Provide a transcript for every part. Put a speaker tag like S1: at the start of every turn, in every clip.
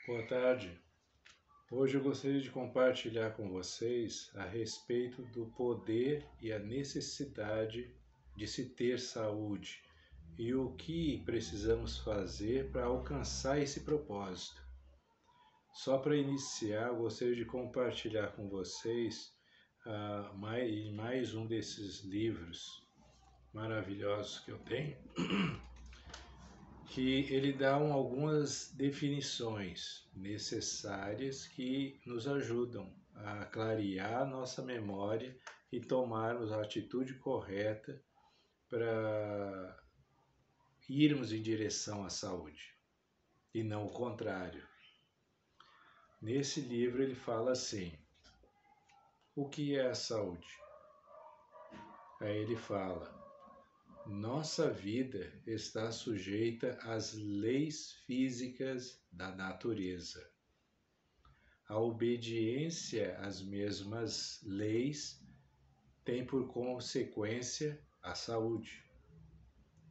S1: Boa tarde. Hoje eu gostaria de compartilhar com vocês a respeito do poder e a necessidade de se ter saúde e o que precisamos fazer para alcançar esse propósito. Só para iniciar, eu gostaria de compartilhar com vocês mais um desses livros maravilhosos que eu tenho, que ele dá algumas definições necessárias que nos ajudam a clarear nossa memória e tomarmos a atitude correta para irmos em direção à saúde, e não o contrário. Nesse livro ele fala assim: o que é a saúde? Aí ele fala: nossa vida está sujeita às leis físicas da natureza. A obediência às mesmas leis tem por consequência a saúde,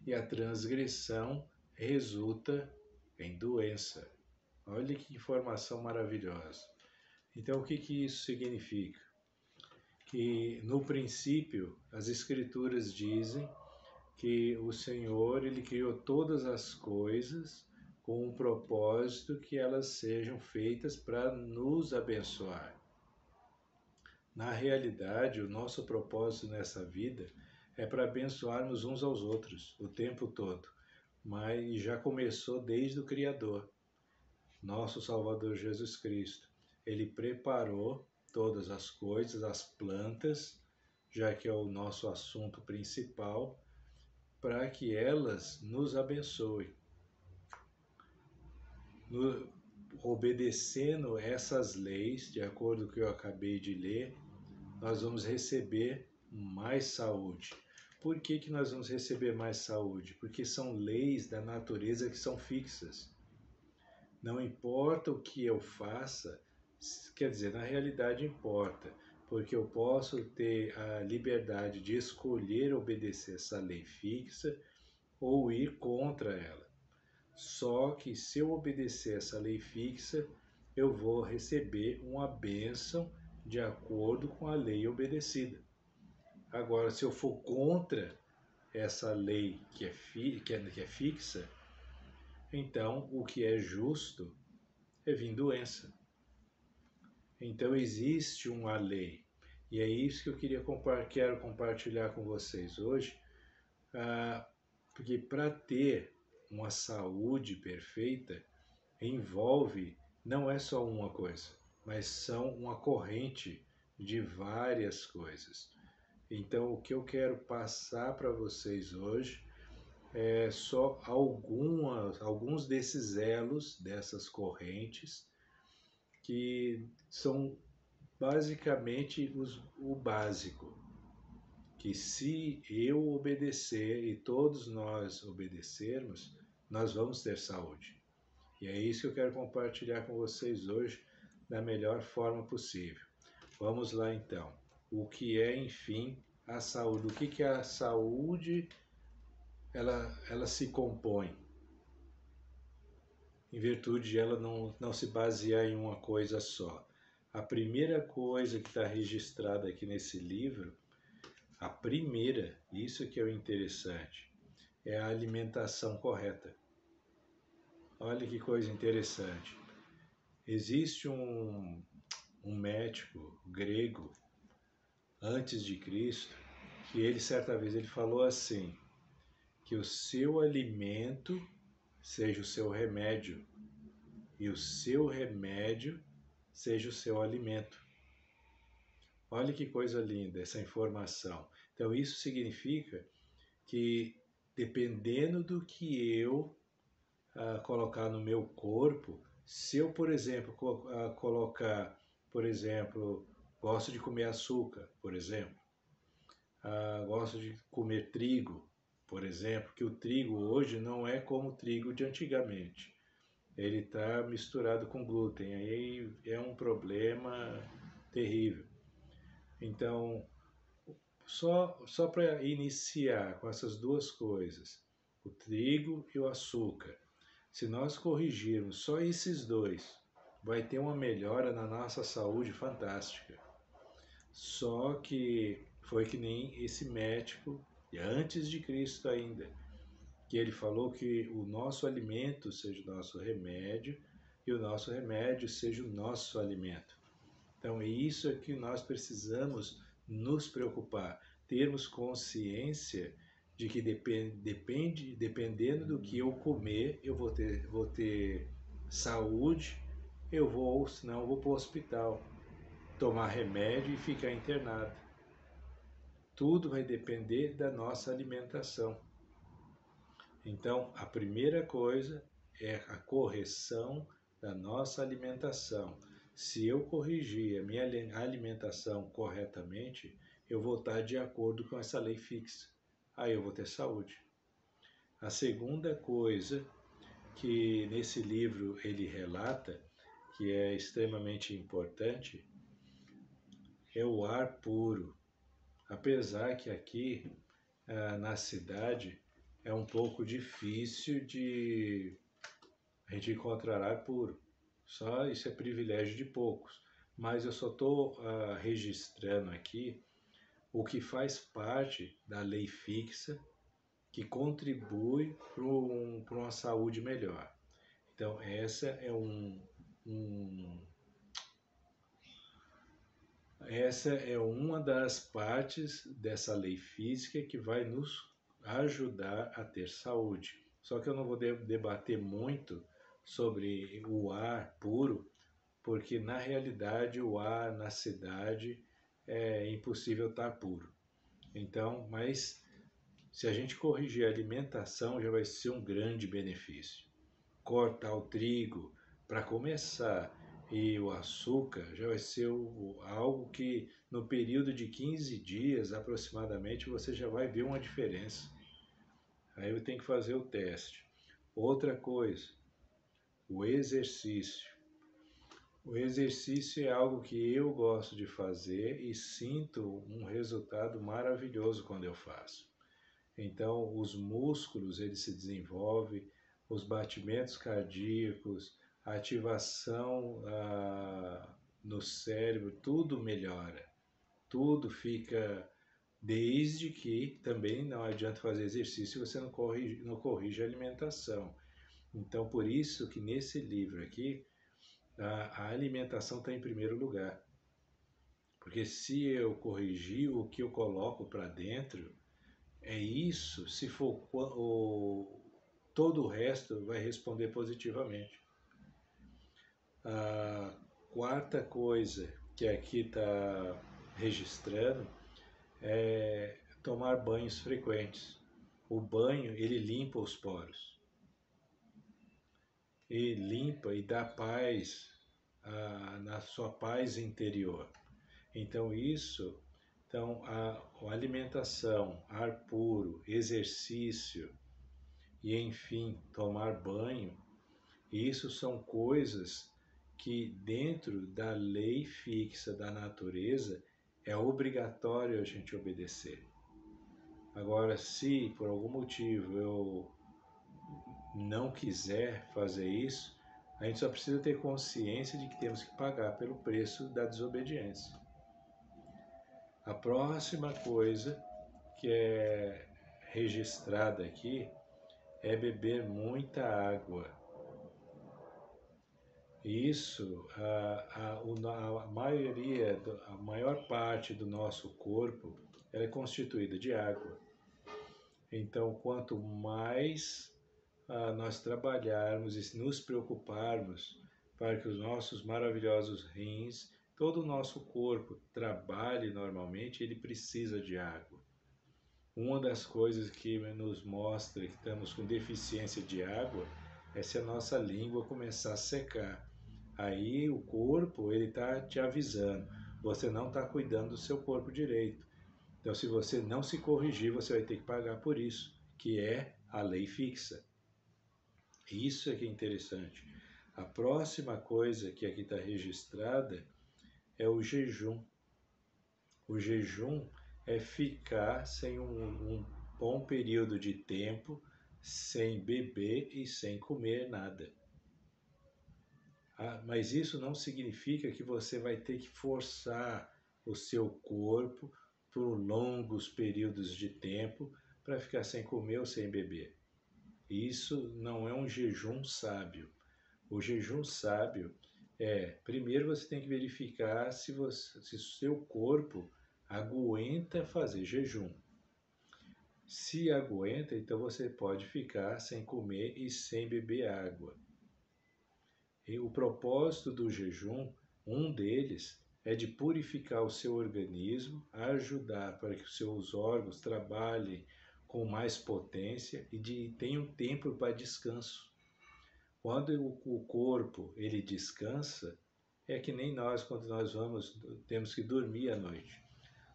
S1: e a transgressão resulta em doença. Olha que informação maravilhosa. Então, o que isso significa? Que no princípio as Escrituras dizem que o Senhor ele criou todas as coisas com um propósito que elas sejam feitas para nos abençoar. Na realidade, o nosso propósito nessa vida é para abençoarmos uns aos outros o tempo todo, mas já começou desde o Criador, nosso Salvador Jesus Cristo. Ele preparou todas as coisas, as plantas, já que é o nosso assunto principal, para que elas nos abençoem. Obedecendo essas leis, de acordo com o que eu acabei de ler, nós vamos receber mais saúde. Por que nós vamos receber mais saúde? Porque são leis da natureza que são fixas. Não importa o que eu faça, quer dizer, na realidade importa, porque eu posso ter a liberdade de escolher obedecer essa lei fixa ou ir contra ela. Só que se eu obedecer essa lei fixa, eu vou receber uma bênção de acordo com a lei obedecida. Agora, se eu for contra essa lei que é fixa, então o que é justo é vir doença. Então existe uma lei. E é isso que eu quero compartilhar com vocês hoje, porque para ter uma saúde perfeita envolve, não é só uma coisa, mas são uma corrente de várias coisas. Então o que eu quero passar para vocês hoje é só alguns desses elos, dessas correntes, que são basicamente o básico, que se eu obedecer e todos nós obedecermos, nós vamos ter saúde. E é isso que eu quero compartilhar com vocês hoje da melhor forma possível. Vamos lá então. O que é, enfim, a saúde? O que a saúde ela se compõe? Em virtude de ela não se basear em uma coisa só. A primeira coisa que está registrada aqui nesse livro, a primeira, isso que é o interessante, é a alimentação correta. Olha que coisa interessante. Existe um médico grego, antes de Cristo, que ele certa vez ele falou assim, que o seu alimento seja o seu remédio e o seu remédio seja o seu alimento. Olha que coisa linda essa informação. Então isso significa que dependendo do que eu colocar no meu corpo, se eu, por exemplo, colocar, por exemplo, gosto de comer açúcar, por exemplo, gosto de comer trigo, por exemplo, que o trigo hoje não é como o trigo de antigamente. Ele está misturado com glúten, aí é um problema terrível. Então, só para iniciar com essas duas coisas, o trigo e o açúcar, se nós corrigirmos só esses dois, vai ter uma melhora na nossa saúde fantástica. Só que foi que nem esse médico, antes de Cristo ainda, que ele falou que o nosso alimento seja o nosso remédio e o nosso remédio seja o nosso alimento. Então, é isso que nós precisamos nos preocupar, termos consciência de que dependendo do que eu comer, eu vou ter saúde, senão eu vou para o hospital, tomar remédio e ficar internado. Tudo vai depender da nossa alimentação. Então, a primeira coisa é a correção da nossa alimentação. Se eu corrigir a minha alimentação corretamente, eu vou estar de acordo com essa lei fixa. Aí eu vou ter saúde. A segunda coisa que nesse livro ele relata, que é extremamente importante, é o ar puro. Apesar que aqui na cidade é um pouco difícil de a gente encontrar ar puro. Só isso é privilégio de poucos. Mas eu só estou registrando aqui o que faz parte da lei fixa que contribui para uma saúde melhor. Então, essa é essa é uma das partes dessa lei física que vai nos ajudar a ter saúde. Só que eu não vou debater muito sobre o ar puro, porque na realidade o ar na cidade é impossível estar puro. Então, mas se a gente corrigir a alimentação já vai ser um grande benefício. Cortar o trigo para começar e o açúcar já vai ser algo que no período de 15 dias aproximadamente você já vai ver uma diferença. Aí eu tenho que fazer o teste. Outra coisa, o exercício. O exercício é algo que eu gosto de fazer e sinto um resultado maravilhoso quando eu faço. Então, os músculos eles se desenvolvem, os batimentos cardíacos, a ativação no cérebro, tudo melhora, tudo fica, desde que também não adianta fazer exercício se você não corrige a alimentação. Então, por isso que nesse livro aqui, a alimentação está em primeiro lugar. Porque se eu corrigir o que eu coloco para dentro, é isso, se for todo o resto vai responder positivamente. A quarta coisa que aqui está registrando é tomar banhos frequentes. O banho, ele limpa os poros. E limpa e dá paz na sua paz interior. Então a alimentação, ar puro, exercício e enfim, tomar banho, isso são coisas que dentro da lei fixa da natureza é obrigatório a gente obedecer. Agora, se por algum motivo eu não quiser fazer isso, a gente só precisa ter consciência de que temos que pagar pelo preço da desobediência. A próxima coisa que é registrada aqui é beber muita água. Isso, a maioria, a maior parte do nosso corpo ela é constituída de água. Então, quanto mais nós trabalharmos e nos preocuparmos para que os nossos maravilhosos rins, todo o nosso corpo trabalhe normalmente, ele precisa de água. Uma das coisas que nos mostra que estamos com deficiência de água é se a nossa língua começar a secar. Aí o corpo ele está te avisando, você não está cuidando do seu corpo direito. Então, se você não se corrigir, você vai ter que pagar por isso, que é a lei fixa. Isso é que é interessante. A próxima coisa que aqui está registrada é o jejum. O jejum é ficar sem um bom período de tempo, sem beber e sem comer nada. Mas isso não significa que você vai ter que forçar o seu corpo por longos períodos de tempo para ficar sem comer ou sem beber. Isso não é um jejum sábio. O jejum sábio primeiro você tem que verificar se o seu corpo aguenta fazer jejum. Se aguenta, então você pode ficar sem comer e sem beber água. E o propósito do jejum, um deles, é de purificar o seu organismo, ajudar para que os seus órgãos trabalhem com mais potência e tenham tempo para descanso. Quando o corpo ele descansa, é que nem nós quando nós temos que dormir à noite.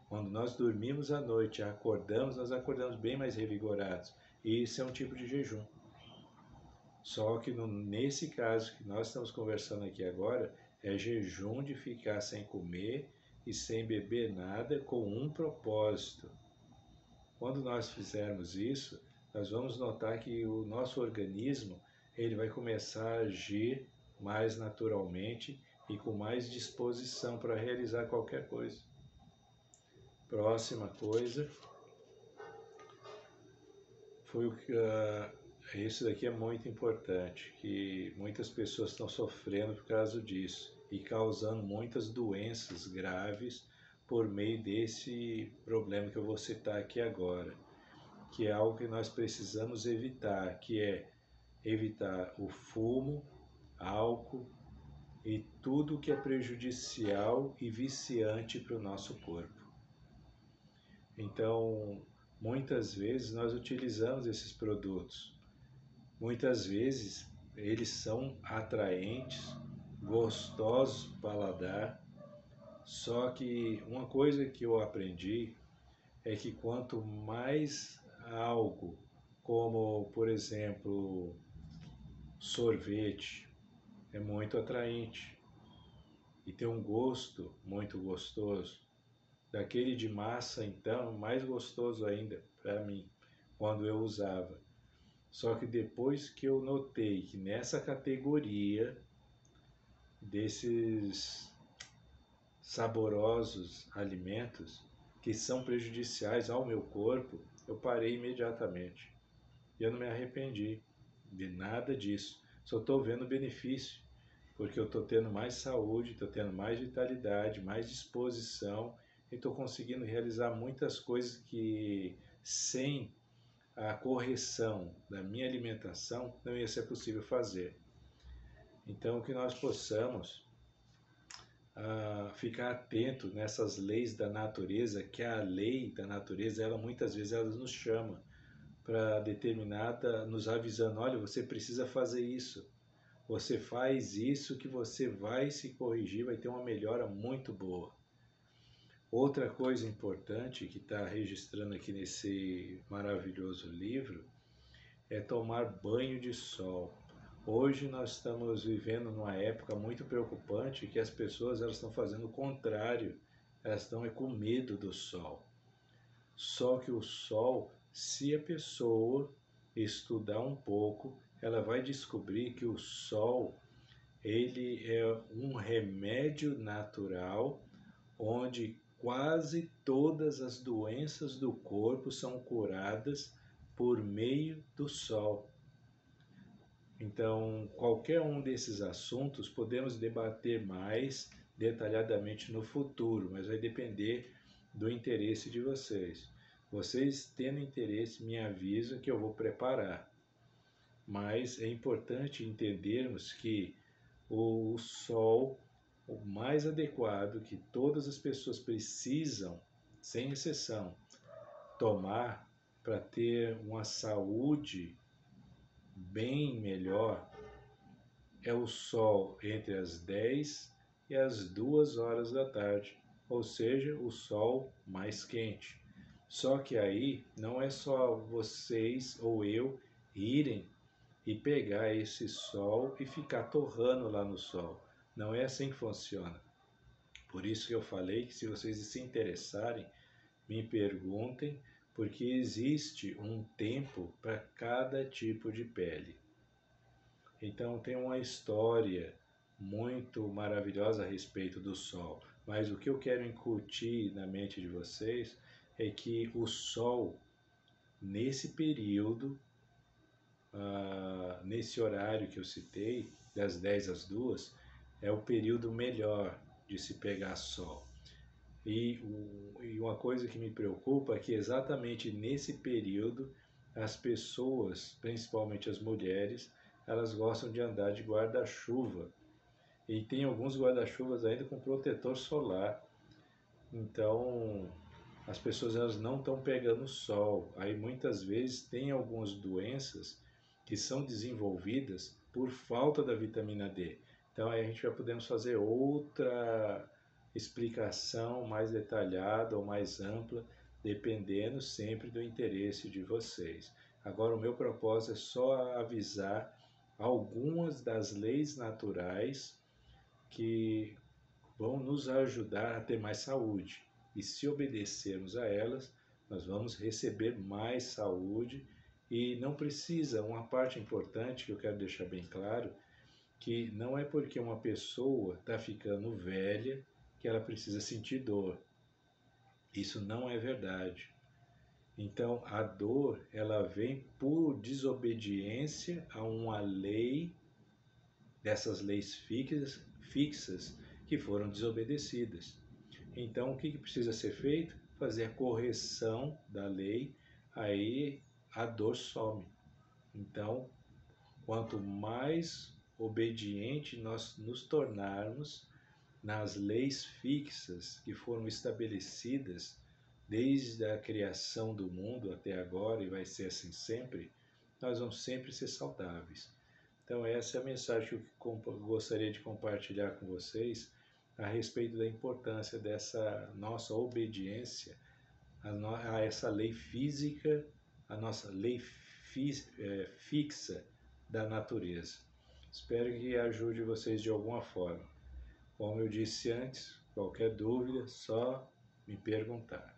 S1: Quando nós dormimos à noite, nós acordamos bem mais revigorados. E isso é um tipo de jejum. Só que nesse caso que nós estamos conversando aqui agora, é jejum de ficar sem comer e sem beber nada com um propósito. Quando nós fizermos isso, nós vamos notar que o nosso organismo ele vai começar a agir mais naturalmente e com mais disposição para realizar qualquer coisa. Próxima coisa foi o que isso daqui é muito importante, que muitas pessoas estão sofrendo por causa disso e causando muitas doenças graves por meio desse problema que eu vou citar aqui agora, que é algo que nós precisamos evitar, que é evitar o fumo, álcool e tudo que é prejudicial e viciante para o nosso corpo. Então, muitas vezes nós utilizamos esses produtos. Muitas vezes eles são atraentes, gostosos para o paladar, só que uma coisa que eu aprendi é que quanto mais algo, como por exemplo sorvete, é muito atraente e tem um gosto muito gostoso, daquele de massa então mais gostoso ainda para mim quando eu usava. Só que depois que eu notei que nessa categoria desses saborosos alimentos que são prejudiciais ao meu corpo, eu parei imediatamente. E eu não me arrependi de nada disso. Só estou vendo benefício, porque eu estou tendo mais saúde, estou tendo mais vitalidade, mais disposição e estou conseguindo realizar muitas coisas que sem a correção da minha alimentação não ia ser possível fazer. Então, que nós possamos ficar atento nessas leis da natureza, que a lei da natureza, ela muitas vezes ela nos chama para determinada, nos avisando, olha, você precisa fazer isso. Você faz isso que você vai se corrigir, vai ter uma melhora muito boa. Outra coisa importante que está registrando aqui nesse maravilhoso livro é tomar banho de sol. Hoje nós estamos vivendo numa época muito preocupante que as pessoas elas estão fazendo o contrário, elas estão com medo do sol. Só que o sol, se a pessoa estudar um pouco, ela vai descobrir que o sol ele é um remédio natural onde quase todas as doenças do corpo são curadas por meio do sol. Então, qualquer um desses assuntos podemos debater mais detalhadamente no futuro, mas vai depender do interesse de vocês. Vocês tendo interesse, me avisam que eu vou preparar. Mas é importante entendermos que o sol, o mais adequado que todas as pessoas precisam, sem exceção, tomar para ter uma saúde bem melhor, é o sol entre as 10 e as 2 horas da tarde, ou seja, o sol mais quente. Só que aí não é só vocês ou eu irem e pegar esse sol e ficar torrando lá no sol. Não é assim que funciona. Por isso que eu falei que se vocês se interessarem, me perguntem, porque existe um tempo para cada tipo de pele. Então tem uma história muito maravilhosa a respeito do Sol, mas o que eu quero incutir na mente de vocês é que o Sol, nesse período, nesse horário que eu citei, das 10 às 2, é o período melhor de se pegar Sol. E uma coisa que me preocupa é que exatamente nesse período as pessoas, principalmente as mulheres, elas gostam de andar de guarda-chuva. E tem alguns guarda-chuvas ainda com protetor solar. Então, as pessoas elas não estão pegando sol. Aí muitas vezes tem algumas doenças que são desenvolvidas por falta da vitamina D. Então aí a gente já podemos fazer outra explicação mais detalhada ou mais ampla, dependendo sempre do interesse de vocês. Agora o meu propósito é só avisar algumas das leis naturais que vão nos ajudar a ter mais saúde. E se obedecermos a elas, nós vamos receber mais saúde e não precisa, uma parte importante que eu quero deixar bem claro, que não é porque uma pessoa está ficando velha que ela precisa sentir dor. Isso não é verdade. Então, a dor, ela vem por desobediência a uma lei, dessas leis fixas que foram desobedecidas. Então, o que precisa ser feito? Fazer a correção da lei, aí a dor some. Então, quanto mais obediente nós nos tornarmos nas leis fixas que foram estabelecidas desde a criação do mundo até agora, e vai ser assim sempre, nós vamos sempre ser saudáveis. Então, essa é a mensagem que eu gostaria de compartilhar com vocês a respeito da importância dessa nossa obediência a essa lei física, a nossa lei fixa da natureza. Espero que ajude vocês de alguma forma. Como eu disse antes, qualquer dúvida, só me perguntar.